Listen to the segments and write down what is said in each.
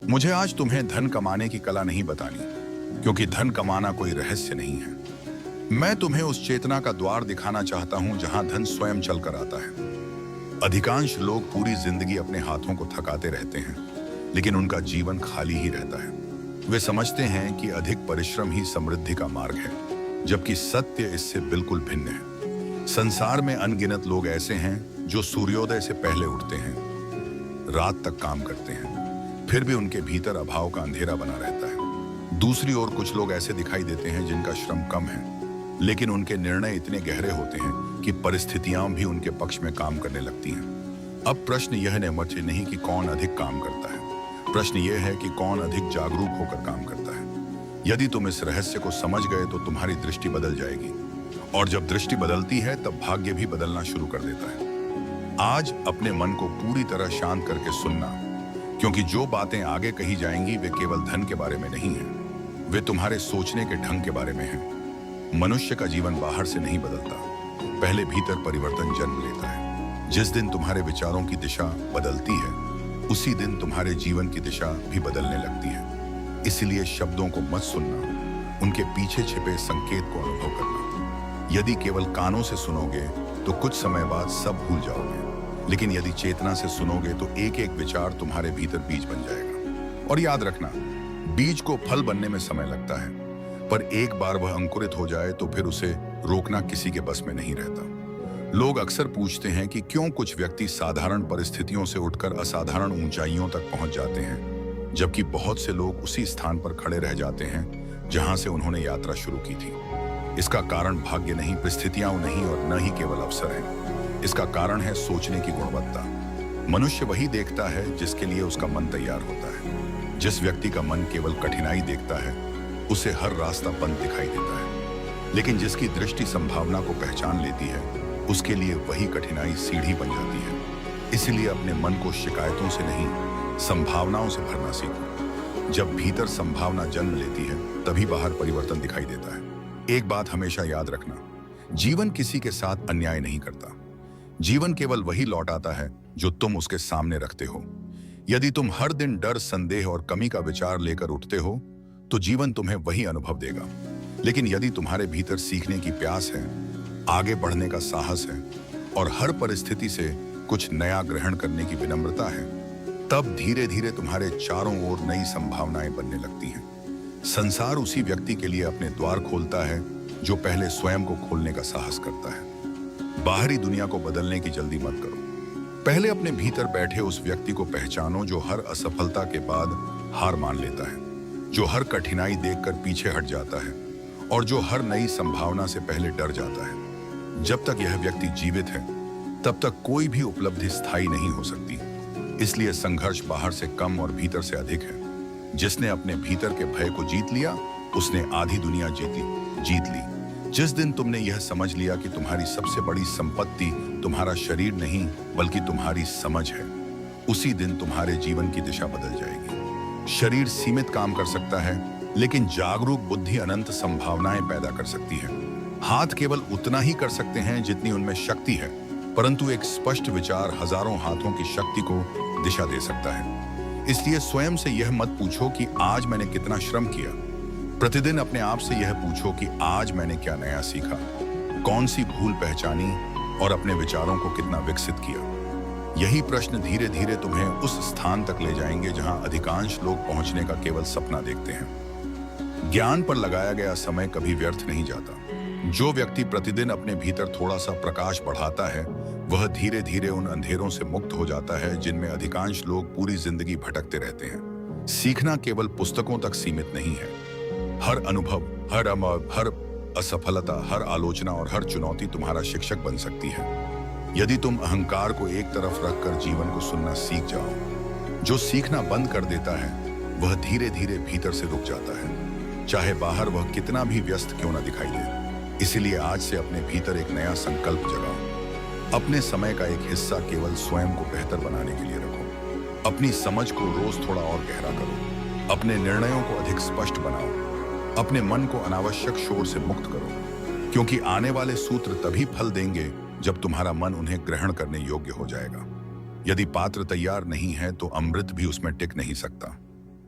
मुझे आज तुम्हें धन कमाने की कला नहीं बतानी, क्योंकि धन कमाना कोई रहस्य नहीं है। मैं तुम्हें उस चेतना का द्वार दिखाना चाहता हूं जहां धन स्वयं चलकर आता है। अधिकांश लोग पूरी जिंदगी अपने हाथों को थकाते रहते हैं, लेकिन उनका जीवन खाली ही रहता है। वे समझते हैं कि अधिक परिश्रम ही समृद्धि का मार्ग है, जबकि सत्य इससे बिल्कुल भिन्न है। संसार में अनगिनत लोग ऐसे हैं जो सूर्योदय से पहले उठते हैं, रात तक काम करते हैं, फिर भी उनके भीतर अभाव का अंधेरा बना रहता है। दूसरी ओर कुछ लोग ऐसे दिखाई देते हैं जिनका श्रम कम है, लेकिन उनके निर्णय इतने गहरे होते हैं कि परिस्थितियां भी उनके पक्ष में काम करने लगती हैं। अब प्रश्न यह नहीं कि कौन अधिक काम करता है, प्रश्न यह है कि कौन अधिक जागरूक होकर काम करता है। यदि तुम इस रहस्य को समझ गए तो तुम्हारी दृष्टि बदल जाएगी, और जब दृष्टि बदलती है तब भाग्य भी बदलना शुरू कर देता है। आज अपने मन को पूरी तरह शांत करके सुनना, क्योंकि जो बातें आगे कही जाएंगी वे केवल धन के बारे में नहीं है, वे तुम्हारे सोचने के ढंग के बारे में है। मनुष्य का जीवन बाहर से नहीं बदलता, पहले भीतर परिवर्तन जन्म लेता है। जिस दिन तुम्हारे विचारों की दिशा बदलती है, उसी दिन तुम्हारे जीवन की दिशा भी बदलने लगती है। इसलिए शब्दों को मत सुनना, उनके पीछे छिपे संकेत को अनुभव करना। यदि केवल कानों से सुनोगे तो कुछ समय बाद सब भूल जाओगे, लेकिन यदि चेतना से सुनोगे तो एक एक विचार तुम्हारे भीतर बीज बन जाएगा। और याद रखना, बीज को फल बनने में समय लगता है, पर एक बार वह अंकुरित हो जाए तो फिर उसे रोकना किसी के बस में नहीं रहता। लोग अक्सर पूछते हैं कि क्यों कुछ व्यक्ति साधारण परिस्थितियों से उठकर असाधारण ऊंचाइयों तक पहुंच जाते हैं, जबकि बहुत से लोग उसी स्थान पर खड़े रह जाते हैं जहां से उन्होंने यात्रा शुरू की थी। इसका कारण भाग्य नहीं, परिस्थितियां नहीं, और न ही केवल अवसर है। इसका कारण है सोचने की गुणवत्ता। मनुष्य वही देखता है जिसके लिए उसका मन तैयार होता है। जिस व्यक्ति का मन केवल कठिनाई देखता है, उसे हर रास्ता बंद दिखाई देता है, लेकिन जिसकी दृष्टि संभावना को पहचान लेती है, उसके लिए वही कठिनाई सीढ़ी बन जाती है। इसलिए अपने मन को शिकायतों से नहीं, संभावनाओं से भरना सीखो। जब भीतर संभावना जन्म लेती है, तभी बाहर परिवर्तन दिखाई देता है। एक बात हमेशा याद रखना, जीवन किसी के साथ अन्याय नहीं करता। जीवन केवल वही लौटाता है जो तुम उसके सामने रखते हो। यदि तुम हर दिन डर, संदेह और कमी का विचार लेकर उठते हो, तो जीवन तुम्हें वही अनुभव देगा। लेकिन यदि तुम्हारे भीतर सीखने की प्यास है, आगे बढ़ने का साहस है, और हर परिस्थिति से कुछ नया ग्रहण करने की विनम्रता है, तब धीरे धीरे तुम्हारे चारों ओर नई संभावनाएं बनने लगती हैं। संसार उसी व्यक्ति के लिए अपने द्वार खोलता है जो पहले स्वयं को खोलने का साहस करता है। बाहरी दुनिया को बदलने की जल्दी मत करो। पहले अपने भीतर बैठे उस व्यक्ति को पहचानो जो हर असफलता के बाद हार मान लेता है, जो हर कठिनाई देखकर पीछे हट जाता है, और जो हर नई संभावना से पहले डर जाता है। जब तक यह व्यक्ति जीवित है, तब तक कोई भी उपलब्धि स्थायी नहीं हो सकती। इसलिए संघर्ष बाहर से कम और भीतर से अधिक है। जिसने अपने भीतर के भय को जीत लिया, उसने आधी दुनिया जीत ली। जिस दिन तुमने यह समझ लिया कि तुम्हारी सबसे बड़ी संपत्ति तुम्हारा शरीर नहीं बल्कि तुम्हारी समझ है, उसी दिन तुम्हारे जीवन की दिशा बदल जाएगी। शरीर सीमित काम कर सकता है, लेकिन जागरूक बुद्धि अनंत संभावनाएं पैदा कर सकती है। हाथ केवल उतना ही कर सकते हैं जितनी उनमें शक्ति है, परंतु एक स्पष्ट विचार हजारों हाथों की शक्ति को दिशा दे सकता है। इसलिए स्वयं से यह मत पूछो कि आज मैंने कितना श्रम किया। प्रतिदिन अपने आप से यह पूछो कि आज मैंने क्या नया सीखा, कौन सी भूल पहचानी, और अपने विचारों को कितना विकसित किया। यही प्रश्न धीरे धीरे तुम्हें उस स्थान तक ले जाएंगे जहां अधिकांश लोग पहुंचने का केवल सपना देखते हैं। ज्ञान पर लगाया गया समय कभी व्यर्थ नहीं जाता। जो व्यक्ति प्रतिदिन अपने भीतर थोड़ा सा प्रकाश बढ़ाता है, वह धीरे धीरे उन अंधेरों से मुक्त हो जाता है जिनमें अधिकांश लोग पूरी जिंदगी भटकते रहते हैं। सीखना केवल पुस्तकों तक सीमित नहीं है। हर अनुभव, हर असफलता, हर आलोचना और हर चुनौती तुम्हारा शिक्षक बन सकती है। यदि तुम अहंकार को एक तरफ रखकर जीवन को सुनना सीख जाओ, जो सीखना बंद कर देता है वह धीरे धीरे भीतर से रुक जाता है, चाहे बाहर वह कितना भी व्यस्त क्यों न दिखाई दे। इसलिए आज से अपने भीतर एक नया संकल्प जगाओ। अपने समय का एक हिस्सा केवल स्वयं को बेहतर बनाने के लिए रखो। अपनी समझ को रोज थोड़ा और गहरा करो। अपने निर्णयों को अधिक स्पष्ट बनाओ। अपने मन को अनावश्यक शोर से मुक्त करो, क्योंकि आने वाले सूत्र तभी फल देंगे जब तुम्हारा मन उन्हें ग्रहण करने योग्य हो जाएगा। यदि पात्र तैयार नहीं है तो अमृत भी उसमें टिक नहीं सकता।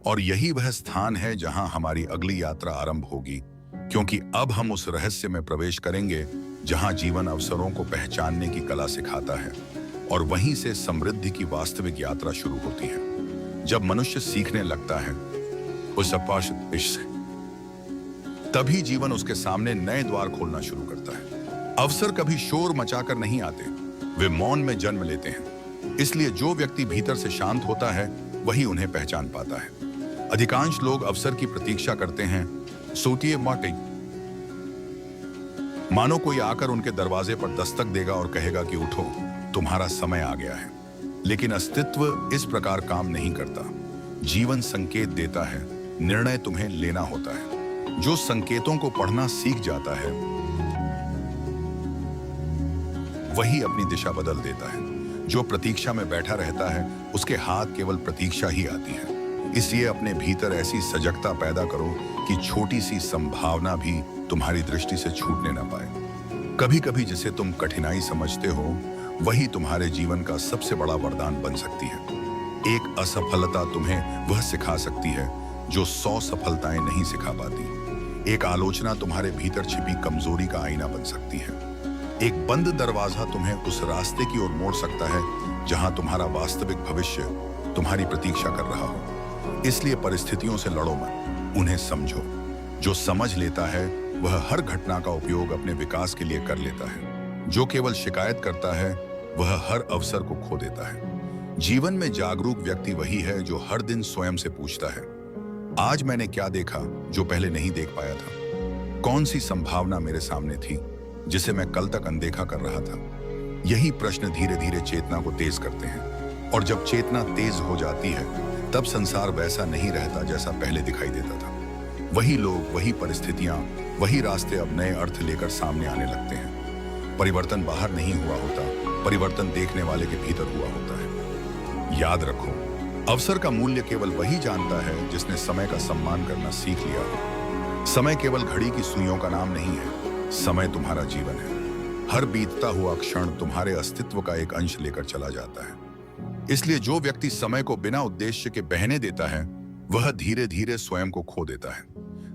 और यही वह स्थान है जहां हमारी अगली यात्रा आरंभ होगी, क्योंकि अब हम उस रहस्य में प्रवेश करेंगे जहां जीवन अवसरों को पहचानने की कला सिखाता है और वहीं से समृद्धि की वास्तविक यात्रा शुरू होती है। जब मनुष्य सीखने लगता है उस अपाशद से, तभी जीवन उसके सामने नए द्वार खोलना शुरू करता है। अवसर कभी शोर मचाकर नहीं आते, वे मौन में जन्म लेते हैं। इसलिए जो व्यक्ति भीतर से शांत होता है वही उन्हें पहचान पाता है। अधिकांश लोग अवसर की प्रतीक्षा करते हैं, सोतिए माटे, मानो कोई आकर उनके दरवाजे पर दस्तक देगा और कहेगा कि उठो, तुम्हारा समय आ गया है। लेकिन अस्तित्व इस प्रकार काम नहीं करता। जीवन संकेत देता है, निर्णय तुम्हें लेना होता है। जो संकेतों को पढ़ना सीख जाता है वही अपनी दिशा बदल देता है। जो प्रतीक्षा में बैठा रहता है उसके हाथ केवल प्रतीक्षा ही आती है। इसलिए अपने भीतर ऐसी सजगता पैदा करो कि छोटी सी संभावना भी तुम्हारी दृष्टि से छूटने ना पाए। कभी कभी जिसे तुम कठिनाई समझते हो वही तुम्हारे जीवन का सबसे बड़ा वरदान बन सकती है। एक असफलता तुम्हें वह सिखा सकती है जो 100 सफलताएं नहीं सिखा पाती। एक आलोचना तुम्हारे भीतर छिपी कमजोरी का आईना बन सकती है। एक बंद दरवाजा तुम्हें उस रास्ते की ओर मोड़ सकता है जहां तुम्हारा वास्तविक भविष्य तुम्हारी प्रतीक्षा कर रहा हो। इसलिए परिस्थितियों से लड़ो मत, उन्हें समझो। जो समझ लेता है वह हर घटना का उपयोग अपने विकास के लिए कर लेता है। जो केवल शिकायत करता है वह हर अवसर को खो देता है। जीवन में जागरूक व्यक्ति वही है जो हर दिन स्वयं से पूछता है, आज मैंने क्या देखा जो पहले नहीं देख पाया था? कौन सी संभावना मेरे सामने थी जिसे मैं कल तक अनदेखा कर रहा था? यही प्रश्न धीरे धीरे चेतना को तेज करते हैं। और जब चेतना तेज हो जाती है तब संसार वैसा नहीं रहता जैसा पहले दिखाई देता था। वही लोग, वही परिस्थितियां, वही रास्ते अब नए अर्थ लेकर सामने आने लगते हैं। परिवर्तन बाहर नहीं हुआ होता, परिवर्तन देखने वाले के भीतर हुआ होता है। याद रखो, अवसर का मूल्य केवल वही जानता है जिसने समय का सम्मान करना सीख लिया हो। समय केवल घड़ी की सुइयों का नाम नहीं है, समय तुम्हारा जीवन है। हर बीतता हुआ क्षण तुम्हारे अस्तित्व का एक अंश लेकर चला जाता है। इसलिए जो व्यक्ति समय को बिना उद्देश्य के बहने देता है वह धीरे धीरे स्वयं को खो देता है।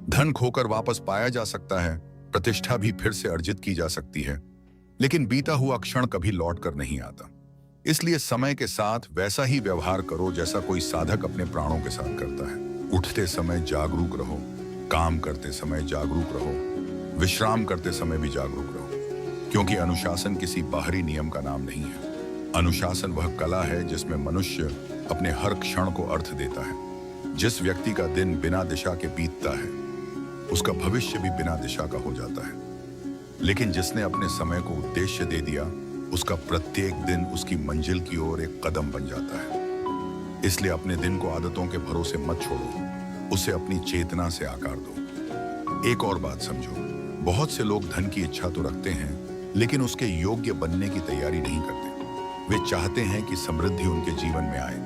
धन खोकर वापस पाया जा सकता है, प्रतिष्ठा भी फिर से अर्जित की जा सकती है, लेकिन बीता हुआ क्षण कभी लौट कर नहीं आता। इसलिए समय के साथ वैसा ही व्यवहार करो जैसा कोई साधक अपने प्राणों के साथ करता है। उठते समय जागरूक रहो, काम करते समय जागरूक रहो, विश्राम करते समय भी जागरूक रहो, क्योंकि अनुशासन किसी बाहरी नियम का नाम नहीं है। अनुशासन वह कला है जिसमें मनुष्य अपने हर क्षण को अर्थ देता है। जिस व्यक्ति का दिन बिना दिशा के बीतता है उसका भविष्य भी बिना दिशा का हो जाता है, लेकिन जिसने अपने समय को उद्देश्य दे दिया उसका प्रत्येक दिन उसकी मंजिल की ओर एक कदम बन जाता है। इसलिए अपने दिन को आदतों के भरोसे मत छोड़ो, उसे अपनी चेतना से आकार दो। एक और बात समझो, बहुत से लोग धन की इच्छा तो रखते हैं लेकिन उसके योग्य बनने की तैयारी नहीं करते। वे चाहते हैं कि समृद्धि उनके जीवन में आए,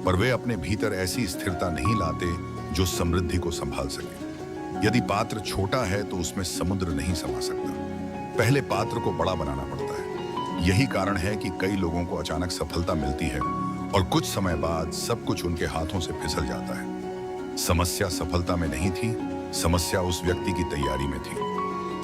पर वे अपने भीतर ऐसी स्थिरता नहीं लाते जो समृद्धि को संभाल सके। यदि पात्र छोटा है तो उसमें समुद्र नहीं समा सकता। पहले पात्र को बड़ा बनाना पड़ता है। यही कारण है कि कई लोगों को अचानक सफलता मिलती है और कुछ समय बाद सब कुछ उनके हाथों से फिसल जाता है। समस्या सफलता में नहीं थी, समस्या उस व्यक्ति की तैयारी में थी।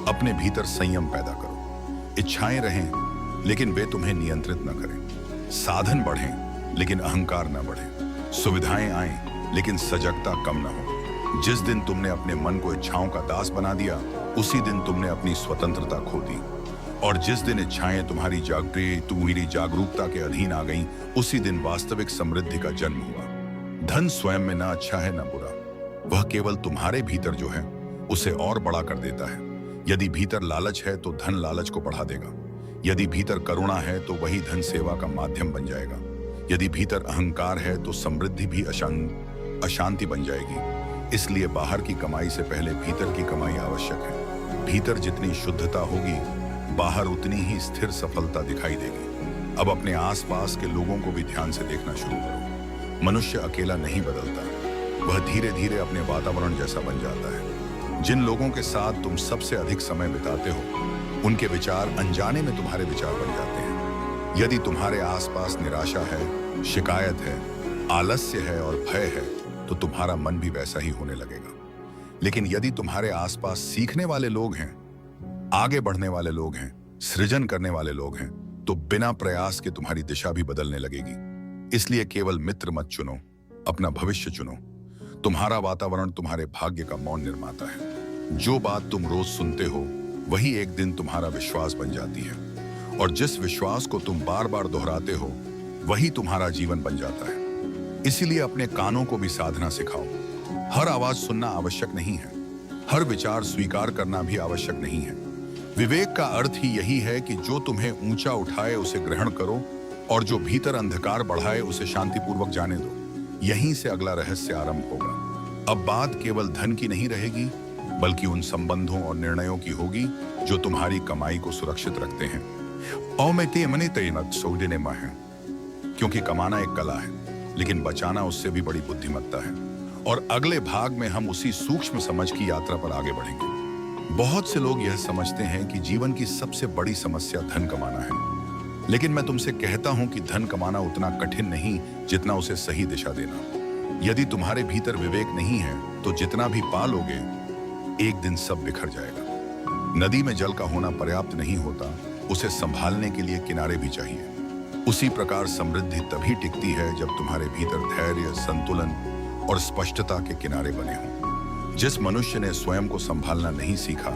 अपने भीतर संयम पैदा करो। इच्छाएं रहें लेकिन वे तुम्हें नियंत्रित न करें। साधन बढ़ें लेकिन अहंकार न बढ़े। सुविधाएं आएं लेकिन सजगता कम न हो। जिस दिन तुमने अपने मन को इच्छाओं का दास बना दिया उसी दिन तुमने अपनी स्वतंत्रता खो दी। और जिस दिन इच्छाएं तुम्हारी जागरूकता के अधीन आ गईं, उसी दिन वास्तविक समृद्धि का जन्म हुआ। धन स्वयं में ना अच्छा है ना बुरा, वह केवल तुम्हारे भीतर जो है उसे और बड़ा कर देता है। यदि भीतर लालच है तो धन लालच को बढ़ा देगा। यदि भीतर करुणा है तो वही धन सेवा का माध्यम बन जाएगा। यदि भीतर अहंकार है तो समृद्धि भी अशांति बन जाएगी। इसलिए बाहर की कमाई से पहले भीतर की कमाई आवश्यक है। भीतर जितनी शुद्धता होगी बाहर उतनी ही स्थिर सफलता दिखाई देगी। अब अपने आसपास के लोगों को भी ध्यान से देखना शुरू करो। मनुष्य अकेला नहीं बदलता, वह धीरे धीरे अपने वातावरण जैसा बन जाता है। जिन लोगों के साथ तुम सबसे अधिक समय बिताते हो उनके विचार अनजाने में तुम्हारे विचार बन जाते हैं। यदि तुम्हारे आसपास निराशा है, शिकायत है, आलस्य है और भय है तो तुम्हारा मन भी वैसा ही होने लगेगा। लेकिन यदि तुम्हारे आसपास सीखने वाले लोग हैं, आगे बढ़ने वाले लोग हैं, सृजन करने वाले लोग हैं, तो बिना प्रयास के तुम्हारी दिशा भी बदलने लगेगी। इसलिए केवल मित्र मत चुनो, अपना भविष्य चुनो। तुम्हारा वातावरण तुम्हारे भाग्य का मौन निर्माता है। जो बात तुम रोज सुनते हो वही एक दिन तुम्हारा विश्वास बन जाती है, और जिस विश्वास को तुम बार बार दोहराते हो वही तुम्हारा जीवन बन जाता है। इसीलिए अपने कानों को भी साधना सिखाओ। हर आवाज सुनना आवश्यक नहीं है, हर विचार स्वीकार करना भी आवश्यक नहीं है। विवेक का अर्थ ही यही है कि जो तुम्हें ऊंचा उठाए उसे ग्रहण करो, और जो भीतर अंधकार बढ़ाए उसे शांतिपूर्वक जाने दो। यहीं से अगला रहस्य आरंभ होगा। अब बात केवल धन की नहीं रहेगी, बल्कि उन संबंधों और निर्णयों की होगी जो तुम्हारी कमाई को सुरक्षित रखते हैं। क्योंकि कमाना एक कला है, लेकिन बचाना उससे भी बड़ी बुद्धिमत्ता है। और अगले भाग में हम उसी सूक्ष्म समझ की यात्रा पर आगे बढ़ेंगे। बहुत से लोग यह समझते हैं कि जीवन की सबसे बड़ी समस्या धन कमाना है, लेकिन मैं तुमसे कहता हूं कि धन कमाना उतना कठिन नहीं जितना उसे सही दिशा देना। यदि तुम्हारे भीतर विवेक नहीं है तो जितना भी पालोगे एक दिन सब बिखर जाएगा। नदी में जल का होना पर्याप्त नहीं होता, उसे संभालने के लिए किनारे भी चाहिए। उसी प्रकार समृद्धि तभी टिकती है जब तुम्हारे भीतर धैर्य, संतुलन और स्पष्टता के किनारे बने हों। जिस मनुष्य ने स्वयं को संभालना नहीं सीखा,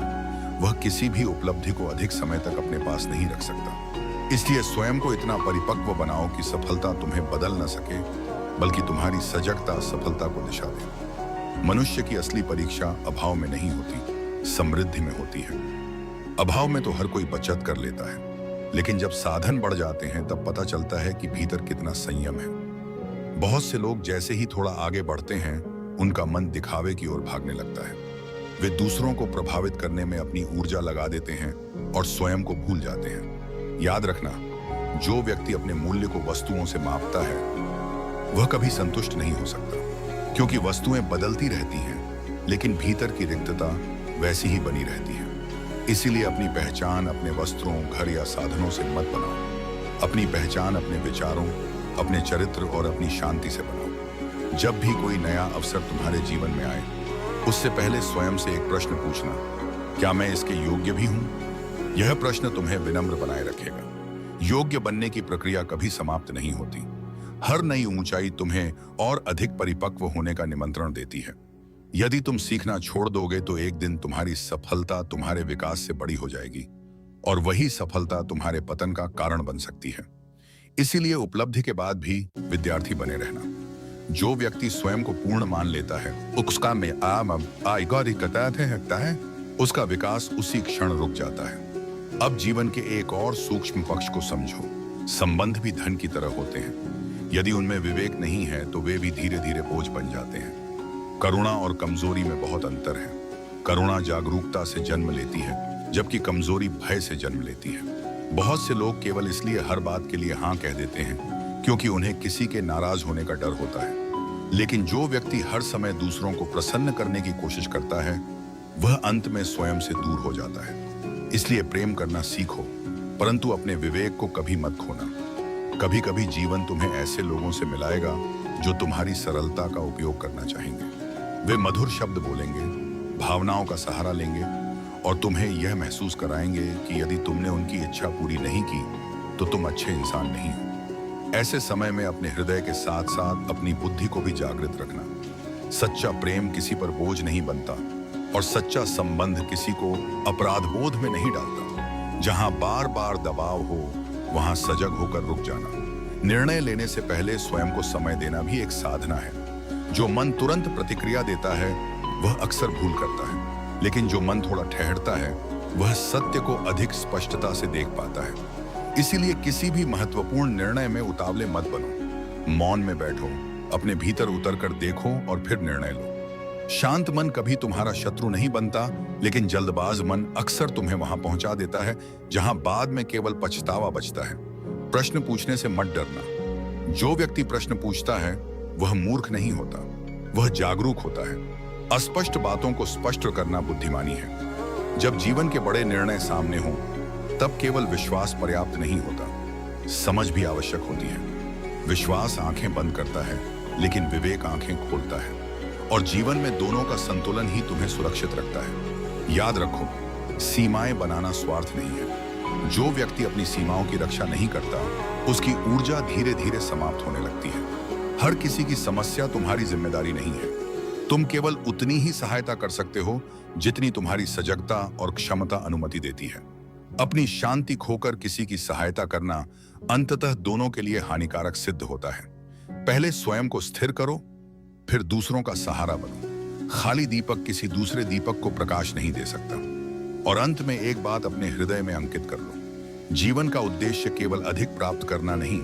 वह किसी भी उपलब्धि को अधिक समय तक अपने पास नहीं रख सकता। इसलिए स्वयं को इतना परिपक्व बनाओ कि सफलता तुम्हें बदल न सके, बल्कि तुम्हारी सजगता सफलता को दिशा दे। मनुष्य की असली परीक्षा अभाव में नहीं होती, समृद्धि में होती है। अभाव में तो हर कोई बचत कर लेता है, लेकिन जब साधन बढ़ जाते हैं तब पता चलता है कि भीतर कितना संयम है। बहुत से लोग जैसे ही थोड़ा आगे बढ़ते हैं, उनका मन दिखावे की ओर भागने लगता है। वे दूसरों को प्रभावित करने में अपनी ऊर्जा लगा देते हैं और स्वयं को भूल जाते हैं। याद रखना, जो व्यक्ति अपने मूल्य को वस्तुओं से मापता है वह कभी संतुष्ट नहीं हो सकता, क्योंकि वस्तुएं बदलती रहती हैं, लेकिन भीतर की रिक्तता वैसी ही बनी रहती है। इसीलिए अपनी पहचान अपने वस्त्रों, घर या साधनों से मत बनाओ। अपनी पहचान अपने विचारों, अपने चरित्र और अपनी शांति से बनाओ। जब भी कोई नया अवसर तुम्हारे जीवन में आए, उससे पहले स्वयं से एक प्रश्न पूछना, क्या मैं इसके योग्य भी हूं? यह प्रश्न तुम्हें विनम्र बनाए रखेगा। योग्य बनने की प्रक्रिया कभी समाप्त नहीं होती। हर नई ऊंचाई तुम्हें और अधिक परिपक्व होने का निमंत्रण देती है। यदि तुम सीखना छोड़ दोगे तो एक दिन तुम्हारी सफलता तुम्हारे विकास से बड़ी हो जाएगी, और वही सफलता तुम्हारे पतन का कारण बन सकती है। इसीलिए उपलब्धि के बाद भी विद्यार्थी बने रहना। जो व्यक्ति स्वयं को पूर्ण मान लेता है, उसका विकास उसी क्षण रुक जाता है। अब जीवन के एक और सूक्ष्म पक्ष को समझो। संबंध भी धन की तरह होते हैं। यदि उनमें विवेक नहीं है तो वे भी धीरे धीरे बोझ बन जाते हैं। करुणा और कमजोरी में बहुत अंतर है। करुणा जागरूकता से जन्म लेती है, जबकि कमजोरी भय से जन्म लेती है। बहुत से लोग केवल इसलिए हर बात के लिए हाँ कह देते हैं क्योंकि उन्हें किसी के नाराज होने का डर होता है। लेकिन जो व्यक्ति हर समय दूसरों को प्रसन्न करने की कोशिश करता है, वह अंत में स्वयं से दूर हो जाता है। इसलिए प्रेम करना सीखो, परंतु अपने विवेक को कभी मत खोना। कभी कभी जीवन तुम्हें ऐसे लोगों से मिलाएगा जो तुम्हारी सरलता का उपयोग करना चाहेंगे। वे मधुर शब्द बोलेंगे, भावनाओं का सहारा लेंगे और तुम्हें यह महसूस कराएंगे कि यदि तुमने उनकी इच्छा पूरी नहीं की तो तुम अच्छे इंसान नहीं हो। ऐसे समय में अपने हृदय के साथ साथ अपनी बुद्धि को भी जागृत रखना। सच्चा प्रेम किसी पर बोझ नहीं बनता और सच्चा संबंध किसी को अपराध बोध में नहीं डालता। जहां बार बार दबाव हो, वहां सजग होकर रुक जाना। निर्णय लेने से पहले स्वयं को समय देना भी एक साधना है। जो मन तुरंत प्रतिक्रिया देता है वह अक्सर भूल करता है, लेकिन जो मन थोड़ा ठहरता है वह सत्य को अधिक स्पष्टता से देख पाता है। इसीलिए किसी भी महत्वपूर्ण निर्णय में उतावले मत बनो। मौन में बैठो, अपने भीतर उतरकर देखो और फिर निर्णय लो। शांत मन कभी तुम्हारा शत्रु नहीं बनता, लेकिन जल्दबाज मन अक्सर तुम्हें वहां पहुंचा देता है जहां बाद में केवल पछतावा बचता है। प्रश्न पूछने से मत डरना। जो व्यक्ति प्रश्न पूछता है वह मूर्ख नहीं होता, वह जागरूक होता है। अस्पष्ट बातों को स्पष्ट करना बुद्धिमानी है। जब जीवन के बड़े निर्णय सामने हों, तब केवल विश्वास पर्याप्त नहीं होता, समझ भी आवश्यक होती है। विश्वास आंखें बंद करता है, लेकिन विवेक आंखें खोलता है। और जीवन में दोनों का संतुलन ही तुम्हें सुरक्षित रखता है। याद रखो, सीमाएं बनाना स्वार्थ नहीं है। जो व्यक्ति अपनी सीमाओं की रक्षा नहीं करता, उसकी ऊर्जा धीरे धीरे समाप्त होने लगती है। हर किसी की समस्या तुम्हारी जिम्मेदारी नहीं है। तुम केवल उतनी ही सहायता कर सकते हो जितनी तुम्हारी सजगता और क्षमता अनुमति देती है। अपनी शांति खोकर किसी की सहायता करना अंततः दोनों के लिए हानिकारक सिद्ध होता है। पहले स्वयं को स्थिर करो, फिर दूसरों का सहारा बनो। खाली दीपक किसी दूसरे दीपक को प्रकाश नहीं दे सकता। और अंत में एक बात अपने हृदय में अंकित कर लो, जीवन का उद्देश्य केवल अधिक प्राप्त करना नहीं,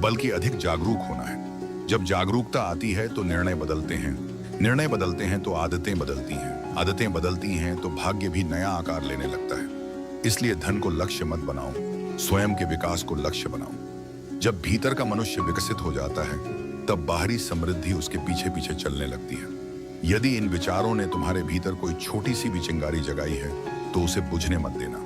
बल्कि अधिक जागरूक होना है। जब जागरूकता आती है तो निर्णय बदलते हैं, निर्णय बदलते हैं तो आदतें बदलती हैं, आदतें बदलती हैं तो भाग्य भी नया आकार लेने लगता है। इसलिए धन को लक्ष्य मत बनाओ, स्वयं के विकास को लक्ष्य बनाओ। जब भीतर का मनुष्य विकसित हो जाता है, तब बाहरी समृद्धि उसके पीछे पीछे चलने लगती है। यदि इन विचारों ने तुम्हारे भीतर कोई छोटी सी भी चिंगारी जगाई है, तो उसे बुझने मत देना।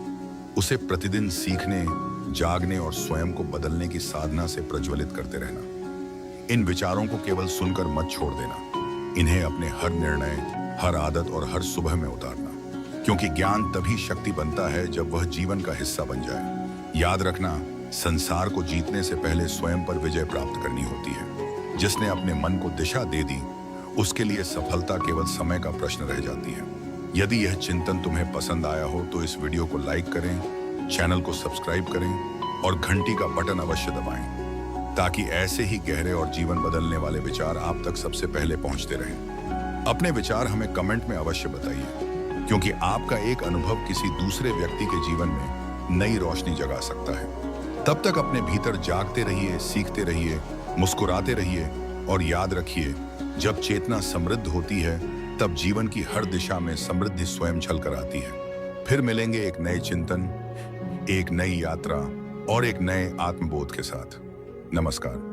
उसे प्रतिदिन सीखने, जागने और स्वयं को बदलने की साधना से प्रज्वलित करते रहना। इन विचारों को केवल सुनकर मत छोड़ देना, इन्हें अपने हर निर्णय, हर आदत और हर सुबह में उतारना, क्योंकि ज्ञान तभी शक्ति बनता है जब वह जीवन का हिस्सा बन जाए। याद रखना, संसार को जीतने से पहले स्वयं पर विजय प्राप्त करनी होती है। जिसने अपने मन को दिशा दे दी, उसके लिए सफलता केवल समय का प्रश्न रह जाती है। यदि यह चिंतन तुम्हें पसंद आया हो तो इस वीडियो को लाइक करें, चैनल को सब्सक्राइब करें और घंटी का बटन अवश्य दबाएं, ताकि ऐसे ही गहरे और जीवन बदलने वाले विचार आप तक सबसे पहले पहुंचते रहें। अपने विचार हमें कमेंट में अवश्य बताइए, क्योंकि आपका एक अनुभव किसी दूसरे व्यक्ति के जीवन में नई रोशनी जगा सकता है। तब तक अपने भीतर जागते रहिए, सीखते रहिए, मुस्कुराते रहिए और याद रखिए, जब चेतना समृद्ध होती है, तब जीवन की हर दिशा में समृद्धि स्वयं छल कर आती है। फिर मिलेंगे एक नए चिंतन, एक नई यात्रा और एक नए आत्मबोध के साथ। नमस्कार।